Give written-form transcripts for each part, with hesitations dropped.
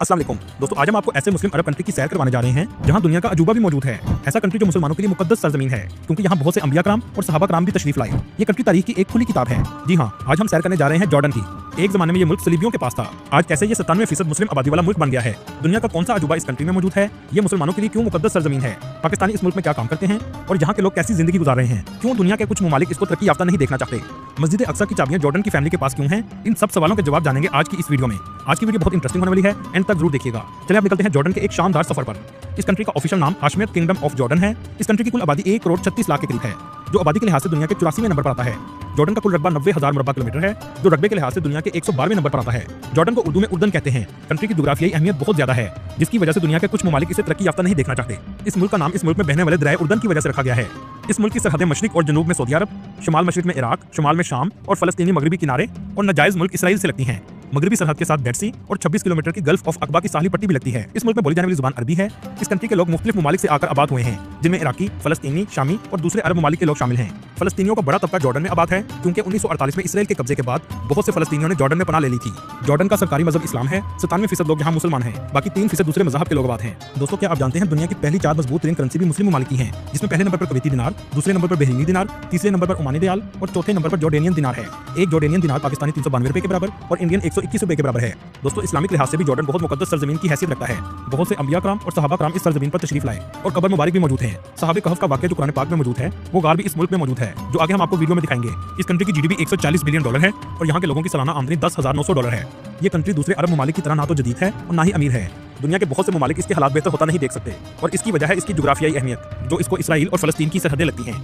अस्सलाम वालेकुम दोस्तों, आज हम आपको ऐसे मुस्लिम अरब कंट्री की सैर करवाने जा रहे हैं जहां दुनिया का अजूबा भी मौजूद है। ऐसा कंट्री जो मुसलमानों के लिए मुकद्दस सरजमीन है, क्योंकि यहाँ बहुत से अंबिया कराम और सहाबा कराम भी तशरीफ लाए। ये कंट्री तारीख की एक खुली किताब है। जी हाँ, आज हम सैर करने जा रहे हैं जॉर्डन की। एक जमाने में ये मुल्क सलीबियों के पास था। आज कैसे ये 97% मुस्लिम आबादी वाला मुल्क बन गया है। दुनिया का कौन सा अजूबा इस कंट्री में मौजूद है, ये मुसलमानों के लिए क्यों मुकद्दस सरजमीन है, पाकिस्तानी इस मुल्क में क्या काम करते हैं और यहाँ के लोग कैसी जिंदगी गुजार रहे हैं, क्यों दुनिया के कुछ ममालिक इसको तरक्की याफ्ता नहीं देखना चाहते, मस्जिद अक्सा की चाबियां जॉर्डन की फैमिली के पास क्यों हैं, इन सब सवालों के जवाब जानेंगे आज की इस वीडियो में। आज की वीडियो बहुत इंटरेस्टिंग होने वाली है, एंड तक जरूर देखिएगा। चलिए आप निकलते हैं जॉर्डन के एक शानदार सफर पर। इस कंट्री का ऑफिशियल नाम हाशमियत किंगडम ऑफ जॉर्डन है। इस कंट्री की कुल आबादी 1 करोड़ 36 लाख के करीब है, जो आबादी के लिहाज से दुनिया के 84वें नंबर पर आता है। जॉर्डन का कुल रकबा 90,000 मुरब्बा किलोमीटर है, जो रकबे के लिहाज से दुनिया के 112वें नंबर पर आता है। जॉर्डन को उर्दू में उर्दन कहते हैं। कंट्री की जुग्राफियाई अहमियत बहुत ज्यादा है, जिसकी वजह से दुनिया के कुछ ममालिक इसे तरक्की याफ्ता नहीं देखना चाहते। इस मुल्क का नाम इस मुल्क में बहने वाले दरिया उर्दन की वजह से रखा गया है। इस मुल्क की सरहदें मशरिक और जनूब में सऊदी अरब, शुमाल मशरिक में इराक, शुमाल में शाम और फलस्तीनी मगरबी किनारे और नाजायज मुल्क इसराइल से लगती हैं। मगरबी सरहद के साथ डेड सी और 26 किलोमीटर की गल्फ ऑफ अकबा की साहली पट्टी भी लगती है। इस मुल्क में बोली जाने वाली जुबान अरबी है। इस कंट्री के लोग मुख्तलिफ ममालिक से आकर आबाद हुए हैं, जिनमें इराकी, फलस्तीनी, शामी और दूसरे अरब ममालिक के लोग शामिल हैं। फलस्तीनियों का बड़ा तबका जॉर्डन में आबाद है, क्योंकि 1948 में इसराइल के कब्जे के बाद बहुत से फलस्तीनियों ने जॉर्डन में पनाह ले ली थी। जॉर्डन का सरकारी मजहब इस्लाम है। 97% लोग यहाँ मुसलमान हैं, बाकी 3% दूसरे मजहब के लोग आबाद हैं। दोस्तों, क्या आप जानते हैं दुनिया की पहली 4 मजबूत तरीन करेंसी भी मुस्लिम ममालिक की हैं, जिसमें पहले नंबर पर कुवैती दिनार, दूसरे नंबर पर बहरीनी दिनार, तीसरे नंबर पर ओमानी रियाल और चौथे नंबर पर जॉर्डेनियन दिनार है। एक जॉर्डेनियन दिनार पाकिस्तानी 392 रुपए के बराबर और इंडियन 121 रुपए के बराबर है। दोस्तों, इस्लामिक लिहाज से भी जॉर्डन बहुत मुकद्दस सरजमीन की हैसियत रखता है। बहुत से अंबिया कराम और सहाबा कराम इस सरजमीन पर तशरीफ लाए और कब्र मुबारक भी मौजूद हैं। साहब कहफ का वाक़या जो कुरान पाक में मौजूद है, वो गार भी इस मुल्क में मौजूद है, जो आगे हम आपको वीडियो में दिखाएंगे। इस कंट्री की जीडीपी 140 बिलियन डॉलर है और यहाँ के लोगों की सालाना आमदनी $10,900 है। ये कंट्री दूसरे अरब ममालिक की तरह ना तो जदीद है और ना ही अमीर है। दुनिया के बहुत से ममालिक इसके हालात बेहतर होता नहीं देख सकते, और इसकी वजह है इसकी जुग्राफियाई अहमियत, जो इसको इसराइल और फलस्तीन की सरहदें लगती हैं।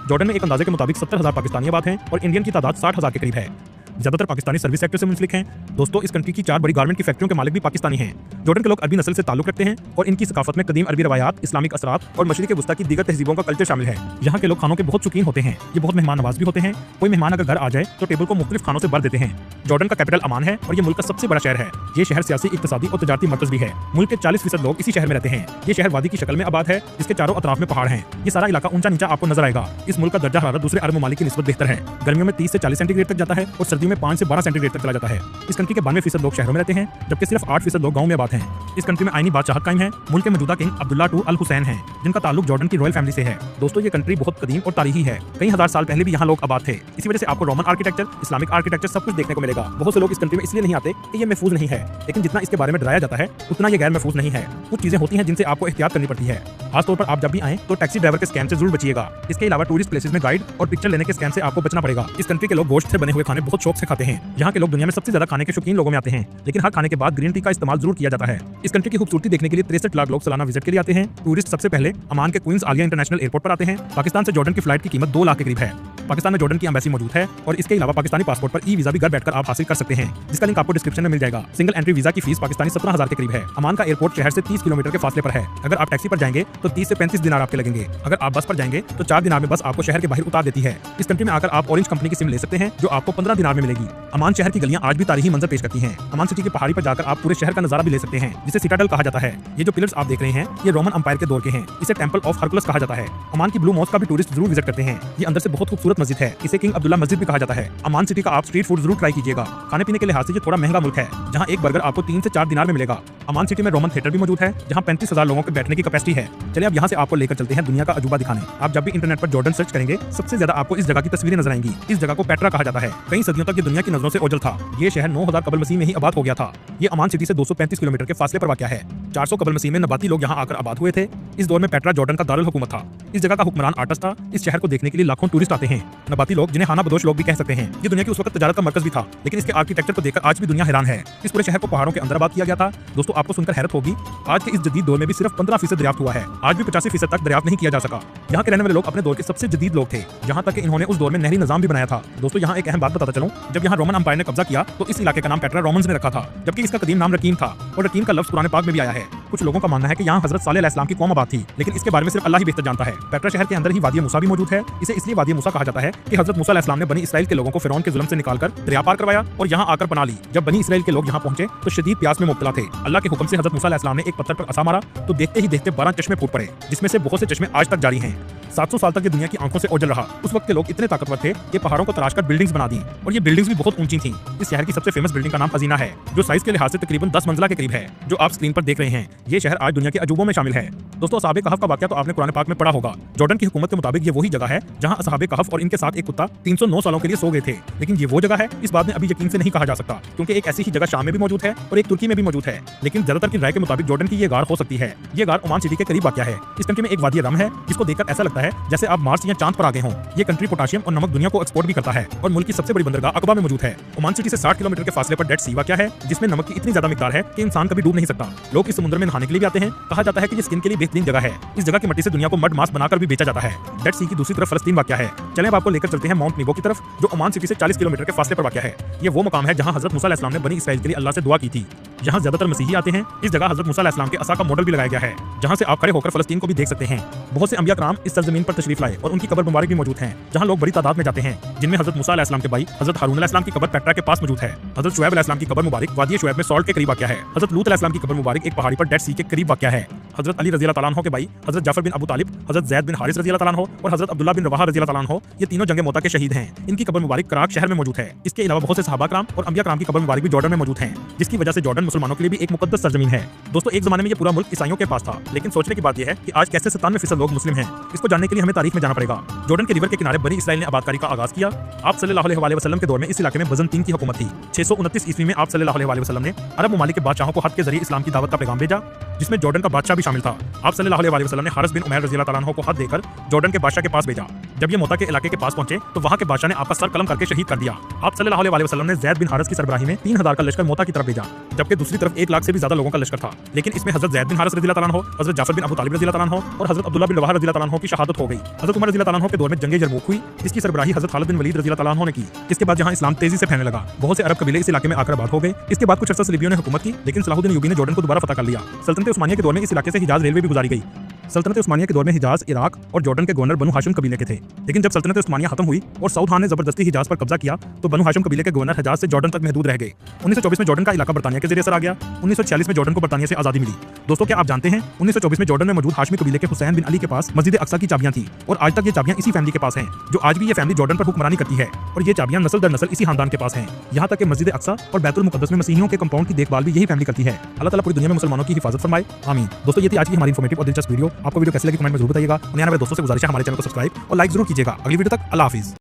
जॉर्डन में एक अंदाजे के मुताबिक 70,000 पाकिस्तानी आबाद हैं और इंडियन की तादाद 60,000 के करीब है। ज्यादातर पाकिस्तानी सर्विस सेक्टर से मुंसलिक हैं। दोस्तों, इस कंट्री की 4 बड़ी गारमेंट की फैक्ट्रियों के मालिक भी पाकिस्तानी हैं। जॉर्डन के लोग अरबी नस्ल से ताल्लुक रखते हैं और इनकी सकाफत में कदीम अरबी रवायात, इस्लामिक असरात और मशरिक वस्ता की दीगर तहजीबों का कल्चर शामिल है। यहाँ के लोग खानों के बहुत शौकीन होते हैं। ये बहुत मेहमान नवाज भी होते हैं। कोई मेहमान अगर घर आ जाए तो टेबल को मुख्तलिफ खानों से भर देते हैं। जॉर्डन का कैपिटल अमान है और ये मुल्क का सबसे बड़ा शहर है। ये शहर सियासी, इक्तिसादी और तजारती मरकज भी है। मुल्क के 40% लोग इसी शहर में रहते हैं। ये शहर वादी की शक्ल में आबाद है, जिसके चारों अतराफ में पहाड़ हैं। ये सारा इलाका ऊंचा नीचा आपको नजर आएगा। इस मुल्क का दर्जा हरारत दूसरे अरब ममालिक की निस्बत बेहतर है। गर्मियों में 30 से 40 सेंटीग्रेड तक जाता है और सर्दियों में 5 से 12 सेंटीग्रेड तक चला जाता है। इस कंट्री के 92% लोग शहरों में रहते हैं, जबकि सिर्फ 8% लोग गाँव में आबाद हैं। इस कंट्री में आईनी बादशाहत कायम है। मुल्क के मौजूदा किंग अब्दुल्ला II अल हुसैन हैं, जिनका ताल्लुक जॉर्डन की रॉयल फैमिली से है। दोस्तों, ये कंट्री बहुत कदीम और तारीखी है। कई हजार साल पहले भी यहाँ लोग आबाद थे। इसी वजह से आपको रोमन आर्किटेक्चर, इस्लामिक आर्किटेक्चर सब कुछ देखने को मिलेगा। बहुत से लोग इस कंट्री में इसलिए नहीं आते कि ये महफूज नहीं है, लेकिन जितना इसके बारे में डराया जाता है उतना ये गैर महफूज नहीं है। कुछ चीजें होती हैं जिनसे आपको एहतियात करनी पड़ती है। खासतौर पर आप जब भी आएं तो टैक्सी ड्राइवर के स्कैम से जरूर बचिएगा। इसके अलावा टूरिस्ट प्लेसेस में गाइड और पिक्चर लेने के स्कैम से आपको बचना पड़ेगा। इस कंट्री के लोग गोश्त से बने हुए खाने बहुत शौक से खाते हैं। यहाँ के लोग दुनिया में सबसे ज्यादा खाने के शौकीन लोगों में आते हैं, लेकिन हर खाने के बाद ग्रीन टी का इस्तेमाल जरूर किया जाता है। इस कंट्री की खूबसूरती देखने के लिए 63 लाख लोग सालाना विजिट के लिए आते हैं। टूरिस्ट सबसे पहले अमान के क्वींस आलिया इंटरनेशनल एयरपोर्ट पर आते हैं। पाकिस्तान से जॉर्डन की फ्लाइट की कीमत 2 लाख के करीब है। पाकिस्तान में जॉर्डन की एम्बेसी मौजूद है और इसके अलावा पाकिस्तानी पासपोर्ट पर ई वीजा भी घर बैठकर आप हासिल कर सकते हैं, जिसका लिंक आपको डिस्क्रिप्शन में मिल जाएगा। सिंगल एंट्री वीजा की फीस पाकिस्तानी 17,000 के करीब है। अमान का एयरपोर्ट शहर से 30 किलोमीटर के फासले पर है। अगर आप टैक्सी पर जाएंगे तो 30 से 35 दिनार आपके लगेंगे। अगर आप बस पर जाएंगे तो 4 दिनार में बस आपको शहर के बाहर उतार देती है। इस कंट्री में आकर आप ऑरेंज कंपनी की सिम ले सकते हैं, जो आपको 15 दिनार में मिलेगी। अमान शहर की गलियां आज भी तारीखी मंजर पेश करती हैं। अमान सिटी की पहाड़ी पर जाकर आप पूरे शहर का नजारा भी ले सकते हैं, जिसे सिटाडेल कहा जाता है। ये जो पिलर्स आप देख रहे हैं, ये रोमन अंपायर के दौर के हैं। इसे टेंपल ऑफ हरकुलस कहा जाता है। अमान की ब्लू मॉस्क का भी टूरिस्ट जरूर विजिट करते हैं। ये अंदर से बहुत खूबसूरत मस्जिद है। इसे किंग अब्दुल्ला मस्जिद भी कहा जाता है। अमान सिटी का आप स्ट्रीट फूड जरूर ट्राई कीजिएगा। खाने पीने के लिहाज से ये थोड़ा महंगा मुल्क है, जहाँ एक बर्गर आपको 3 से 4 दिनार में मिलेगा। अमान सिटी में रोमन थिएटर भी मौजूद है, जहाँ 35,000 लोगों के बैठने की कैपेसिटी है। चलिए अब यहाँ से आपको लेकर चलते हैं दुनिया का अजूबा दिखाने। आप जब भी इंटरनेट पर जॉर्डन सर्च करेंगे, सबसे ज्यादा आपको इस जगह की तस्वीरें नजर आएंगी। इस जगह को पेट्रा कहा जाता है। कई सदियों तक ये दुनिया की नजरों से ओझल था। ये शहर 9000 कबल मसीह में ही आबाद हो गया था। ये अमान सिटी से 235 किलोमीटर के फासले पर वाक़या है। 400 कबल मसीह में नबाती लोग यहाँ आकर आबाद हुए थे। इस दौर में पेट्रा जॉर्डन का दारुल हुकूमत था। इस जगह का हुक्मरान आर्टस था। इस शहर को देखने के लिए लाखों टूरिस्ट आते हैं। नबाती लोग, जिन्हें हाना बदोश लोग भी कह सकते हैं, ये दुनिया की उस वक्त तजारत का मरकज भी था, लेकिन इसके आर्किटेक्चर को देखकर आज भी दुनिया हैरान है। इस पूरे शहर को पहाड़ों के अंदर आबाद किया गया था। दोस्तों, आपको सुनकर हैरत होगी, आज के इस जदीद दौर में भी सिर्फ 15% दरियाफ्त हुआ है। आज भी 85% तक दरियाफ्त नहीं किया जा सका। यहाँ के रहने वाले लोग अपने दौर के सबसे जदीद लोग थे, यहाँ तक कि इन्होंने उस दौर में नहरी निजाम भी बनाया था। दोस्तों, यहाँ एक अहम बात बताता चलूं, जब यहाँ रोमन अंपायर ने कब्जा किया तो इस इलाके का नाम पेट्रा रोमन्स ने रखा था, जबकि इसका कदीम नाम रकीम था और रकीम का लफ्ज कुरान पाक में भी आया है। कुछ लोगों का मानना है कि यहाँ हजरत सालेह अलैहिस्सलाम की कौम आबाद थी, लेकिन इसके बारे में सिर्फ अल्लाह ही बेहतर जानता है। पेट्रा शहर के अंदर ही वादी मूसा भी मौजूद है। इसे इसलिए वादी मूसा कहा जाता है कि हजरत मूसा अलैहिस्सलाम ने बनी इसराइल के लोगों को फिरौन के जुल्म से निकालकर दरिया पार करवाया और यहाँ आकर बना ली। जब बनी इसराइल के लोग यहाँ पहुंचे तो शदीद प्यास में मुब्तला थे। अल्लाह के हुक्म से हजरत मूसा अलैहिस्सलाम ने एक पत्थर पर असा मारा तो देखते ही देखते 12 चश्मे फूट पड़े, जिसमें से बहुत से चश्मे आज तक जारी हैं। 700 साल तक ये दुनिया की आंखों से ओझल रहा। उस वक्त के लोग इतने ताकतवर थे कि पहाड़ों को तराशकर बिल्डिंग्स बना दी और ये बिल्डिंग्स भी बहुत ऊंची थीं। इस शहर की सबसे फेमस बिल्डिंग का नाम खजीना है, जो साइज के लिहाज से तकरीबन 10 मंजिला के करीब है, जो आप स्क्रीन पर देख रहे हैं। ये शहर आज दुनिया के अजूबों में शामिल है। दोस्तों, असहाबे कहफ का वाकया तो आपने कुरान पाक में पढ़ा होगा। जॉर्डन की हुकूमत के मुताबिक ये वही जगह है जहां असहाबे कहफ और इनके साथ एक कुत्ता 309 सालों के लिए सो गए थे। लेकिन ये वो जगह है, इस बात में अभी यकीन से नहीं कहा जा सकता, क्योंकि एक ऐसी ही जगह शाम में भी मौजूद है और एक तुर्की में भी मौजूद है। लेकिन ज्यादातर की राय के मुताबिक जॉर्डन की ये गार हो सकती है। ये गार ओमान सिटी के करीब वाकया है। इस कंट्री में एक वादी रम है, जिसको देखकर ऐसा लगता है जैसे आप मार्स या चांद पर आ गए हों। ये कंट्री पोटाशियम और नमक दुनिया को एक्सपोर्ट भी करता है और मुल्क की सबसे बड़ी बंदरगाह अकबा में मौजूद है। ओमान सिटी से 60 किलोमीटर के फासले पर डेड सी वाकया है, जिसमें नमक की इतनी ज्यादा मिकदार है कि इंसान कभी डूब नहीं सकता। लोग इस समुद्र में नहाने के लिए भी आते हैं। कहा जाता है कि ये स्किन के लिए बेहतरीन जगह है। इस जगह की मिट्टी से दुनिया को मड मास्क बनाकर भी बेचा जाता है। डेड सी की दूसरी तरफ फलस्तीन वाकया है। चलें अब आपको लेकर चलते हैं माउंट नीबो की तरफ, जो ओमान सिटी से 40 किलोमीटर के फासले पर वाकया है। ये वो मकाम है जहां हजरत मूसा अलैहिस्सलाम ने बनी इसराइल के लिए अल्लाह से दुआ की थी। यहाँ ज्यादातर मसीही आते हैं। इस जगह हजरत मूसा अलैहिस्सलाम के असा का मॉडल भी लगाया गया है, जहाँ से आप खड़े होकर फलस्तीन को भी देख सकते हैं। बहुत से अंबिया कराम इस सरजमीन पर तशरीफ लाए और उनकी कब्र मुबारक भी मौजूद है, जहाँ लोग बड़ी तादाद में जाते हैं, जिनमें हजरत मूसा अलैहिस्सलाम के भाई हजरत हारून अलैहिस्सलाम की कब्र पेट्रा के पास मौजूद है। हजरत शुएब अलैहिस्सलाम की कब्र मुबारक वादी शुएब में सॉल्ट के करीब वाकया है। हजरत लूत अलैहिस्सलाम की कब्र मुबारक एक पहाड़ी पर डेड सी के करीब वाकया है। हजरत अली रज़ी अल्लाह तआला अन्हु के भाई हजरत जाफर बिन अबू तालिब, हजरत ज़ैद बिन हारिस रज़ी अल्लाह तआला अन्हु और हजरत अब्दुल्लाह बिन रवाहा रज़ी अल्लाह तआला अन्हु, ये तीनों जंगे मोता के शहीद हैं। इनकी कब्र मुबारक कराक शहर में मौजूद है। इसके अलावा बहुत से सहाबा कराम और अंबिया कराम की कब्र मुबारक भी जॉर्डन में मौजूद हैं, जिसकी वजह से जॉर्डन मुसलमानों के लिए भी एक मुकद्दस सरजमीन है। दोस्तों, एक जमाने में ये पूरा मुल्क ईसाइयों के पास था, लेकिन सोचने की बात यह है कि आज कैसे 97% लोग मुस्लिम हैं। इसको जानने के लिए हमें तारीख में जाना पड़ेगा। जॉर्डन के रिवर के किनारे बनी इसराइल ने आबादकारी का आगाज किया। आप सल्लल्लाहु अलैहि वसल्लम के दौर में इस इलाके में बज़ंतीन की हुकूमत थी। 629 ईस्वी में आप सल्लल्लाहु अलैहि वसल्लम ने अरब ममालिक के बादशाहों को खत के जरिए इस्लाम की दावत का पैगाम भेजा, जिसमें जॉर्डन का बादशाह भी शामिल था। आप सल्लल्लाहु अलैहि वसल्लम ने हारिस बिन उमैर रज़ी अल्लाह तआला अन्हु को खत देकर जॉर्डन के बादशाह के पास भेजा। जब ये मोता के इलाके के पास पहुंचे तो वहां के बादशाह ने आपका सर कलम करके शहीद कर दिया। आप सल्लल्लाहु अलैहि वसल्लम ने ज़ैद बिन हारिस की सरबराही में 3000 का लश्कर मोता की तरफ भेजा, जबकि दूसरी तरफ 1 लाख से भी ज्यादा लोगों का लश्कर था। लेकिन इसमें हजरत ज़ैद बिन हारिस रज़ी अल्लाह तआला अन्हु, हजरत जाफर बिन अबू तालिब रज़ी अल्लाह तआला अन्हु और हजरत अब्दुल्लाह बिन रवाहा रज़ी अल्लाह तआला अन्हु की शहादत हो गई। हजरत उमर रज़ी अल्लाह तआला अन्हु के दौर में जंगे यरमूक हुई, जिसकी सरबराही हजरत खालिद बिन वलीद रज़ी अल्लाह तआला अन्हु ने की। इसके बाद जहां इस्लाम तेजी से फैलने लगा, बहुत से अरब कबीले इस इलाके में आकर आबाद हो गए। इसके बाद कुछ अर्सा सलीबियों ने हुकूमत की, लेकिन सलाहुद्दीन अय्यूबी ने जॉर्डन को दोबारा फतह कर लिया। सल्तनत उस्मानिया के दौर में इस इलाके से हिजाज रेलवे भी गुजारी गई। सल्तनत उस्मानिया के दौर में हिजाज, इराक और जॉर्डन के गवर्नर बनु हाशिम कबीले के थे। लेकिन जब सल्तनत उस्मानिया खत्म हुई और सऊद खान ने जबरदस्ती हिजाज पर कब्जा किया, तो बनु हाशिम कबीले के गवर्नर हिजाज से जॉर्डन तक महदूद रह गए। 1924 में जॉर्डन का इलाका बरतानिया के जरिए असर आ गया। 1946 में जॉर्डन को बरतानिया से आजादी मिली। दोस्तों, क्या आप जानते हैं 1924 में जॉर्डन में मौजूद हाशमी कबीले के हुसैन बिन अली के पास मस्जिद अक्सा की चाबियां थी और आज तक ये चाबियां इसी फैमिली के पास हैं, जो आज भी ये फैमिली जॉर्डन पर हुक्मरानी करती है और ये चाबियां नस्ल दर नस्ल इसी खानदान के पास हैं। यहाँ तक कि मस्जिद अक्सा और बैतुल मुकद्दस में मसीहियों के कंपाउंड की देखभाल भी यही फैमिली करती है। अल्लाह ताला पूरी दुनिया में मुसलमानों की हिफाजत फरमाए, आमीन। दोस्तों, ये थी आज की हमारी इन्फॉर्मेटिव और दिलचस्प वीडियो। आपको वीडियो कैसी लगी कमेंट में जरूर बताइएगा। और दोस्तों से गुजारिश है हमारे चैनल को सब्सक्राइब और लाइक जरूर कीजिएगा। अगली वीडियो तक अल्लाह हाफिज।